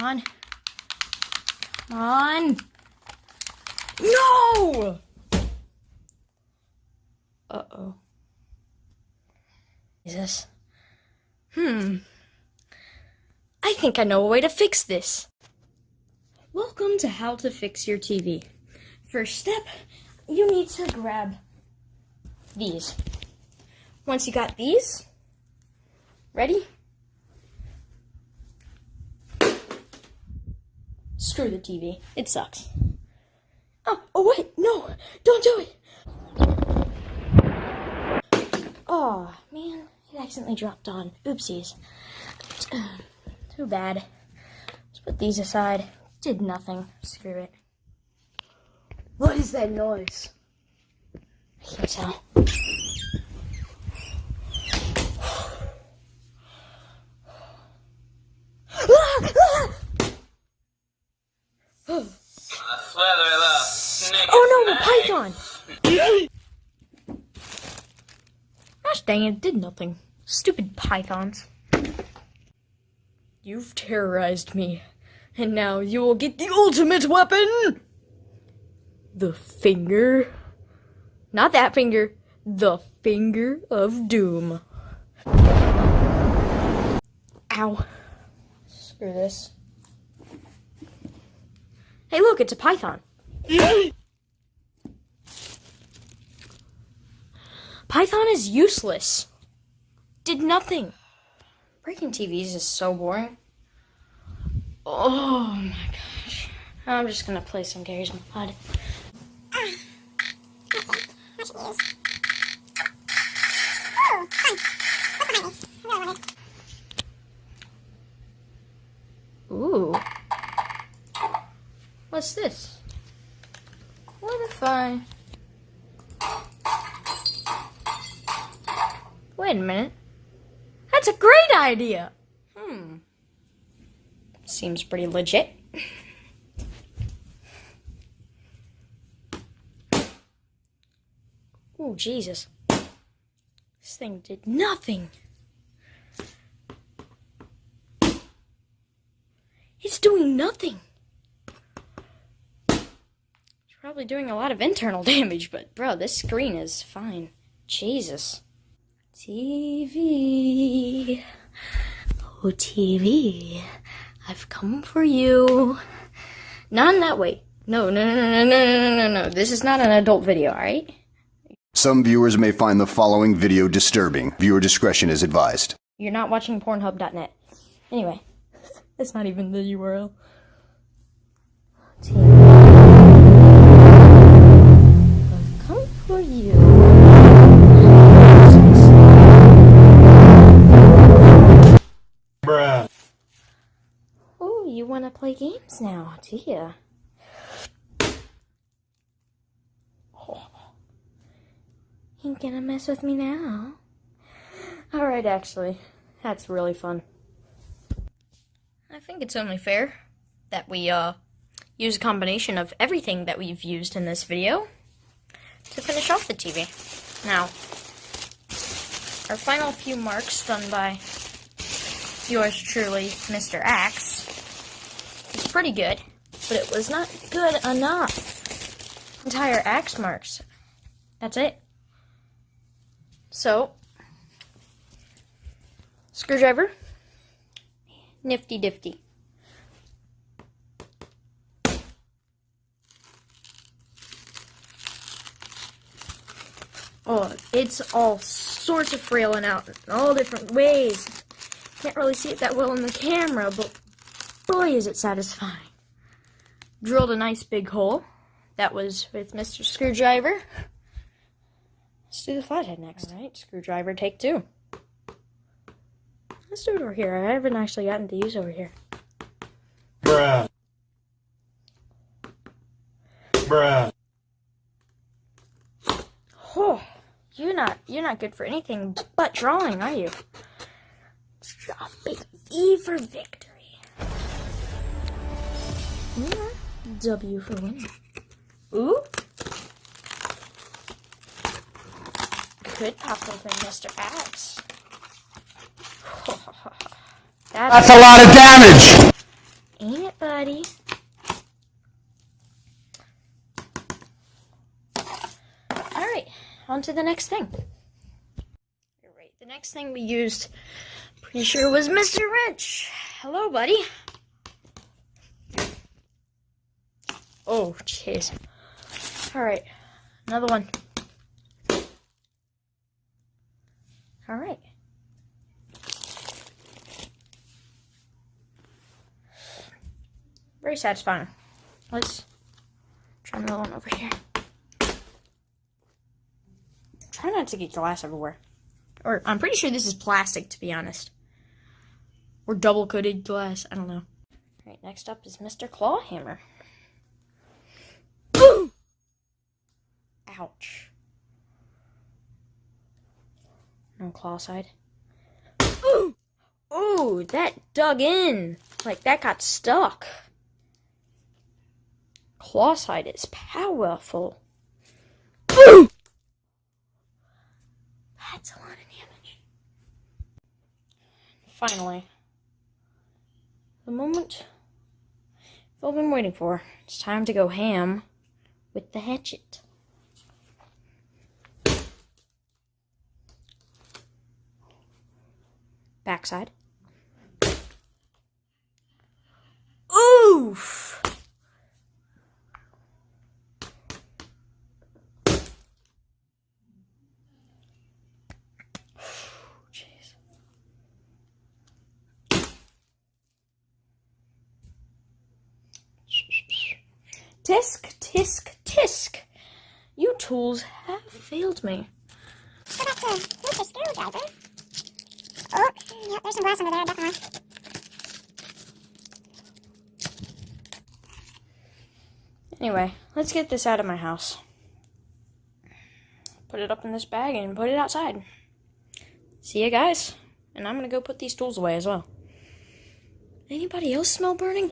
on. Come on. No! Uh-oh. Jesus. I think I know a way to fix this. Welcome to How to Fix Your TV. First step, you need to grab these. Once you got these, ready? Screw the TV. It sucks. Oh wait, no, don't do it. Oh, man, it accidentally dropped on. Oopsies. Too bad. Let's put these aside. Did nothing. Screw it. What is that noise? I can't tell. Oh no, a python! Gosh dang it, did nothing. Stupid pythons. You've terrorized me, and now you will get the ultimate weapon! The finger. Not that finger. The finger of doom. Ow. Screw this. Hey look, it's a python. Python is useless. Did nothing. Breaking TVs is so boring. Oh my gosh. I'm just gonna play some Gary's Mod. Ooh. What's this? What if I... Wait a minute. That's a great idea! Seems pretty legit. Oh, Jesus. This thing did nothing. It's doing nothing. It's probably doing a lot of internal damage, but bro, this screen is fine. Jesus. TV. Oh, TV. I've come for you. Not in that way. No. This is not an adult video, alright? Some viewers may find the following video disturbing. Viewer discretion is advised. You're not watching Pornhub.net. Anyway, that's not even the URL. I've come for you. Bruh. Oh, you want to play games now, do ya? Ain't gonna mess with me now. Alright, actually. That's really fun. I think it's only fair that we, use a combination of everything that we've used in this video to finish off the TV. Now, our final few marks done by yours truly, Mr. Axe, is pretty good, but it was not good enough. Entire axe marks. That's it. So, screwdriver, nifty difty. Oh, it's all sorts of frailing out in all different ways. Can't really see it that well in the camera, but boy is it satisfying. Drilled a nice big hole. That was with Mr. Screwdriver. Let's do the flathead next. Alright, screwdriver take 2. Let's do it over here. I haven't actually gotten to use over here. Bruh. Bruh. Oh, you're not good for anything but drawing, are you? Let's draw a big E for victory. Or W for winning. Ooh. Could pop open Mr. Axe. That's a lot of damage! And buddy. Alright, on to the next thing. Alright, the next thing we used, pretty sure was Mr. Wrench. Hello, buddy. Oh, jeez. Alright, another one. Alright. Very satisfying. Let's try another one over here. Try not to get glass everywhere. Or, I'm pretty sure this is plastic, to be honest. Or double-coated glass, I don't know. Alright, next up is Mr. Claw Hammer. Ouch. No claw side. Ooh, that dug in. Like, that got stuck. Claw side is powerful. That's a lot of damage. Finally. The moment we've all been waiting for. It's time to go ham with the hatchet. Backside. Oof! Jeez. Tisk, tisk, tisk. You tools have failed me. Go back to use the screwdriver. Oh, yeah, there's some glass under there, definitely. Anyway, let's get this out of my house. Put it up in this bag and put it outside. See ya, guys. And I'm gonna go put these tools away as well. Anybody else smell burning?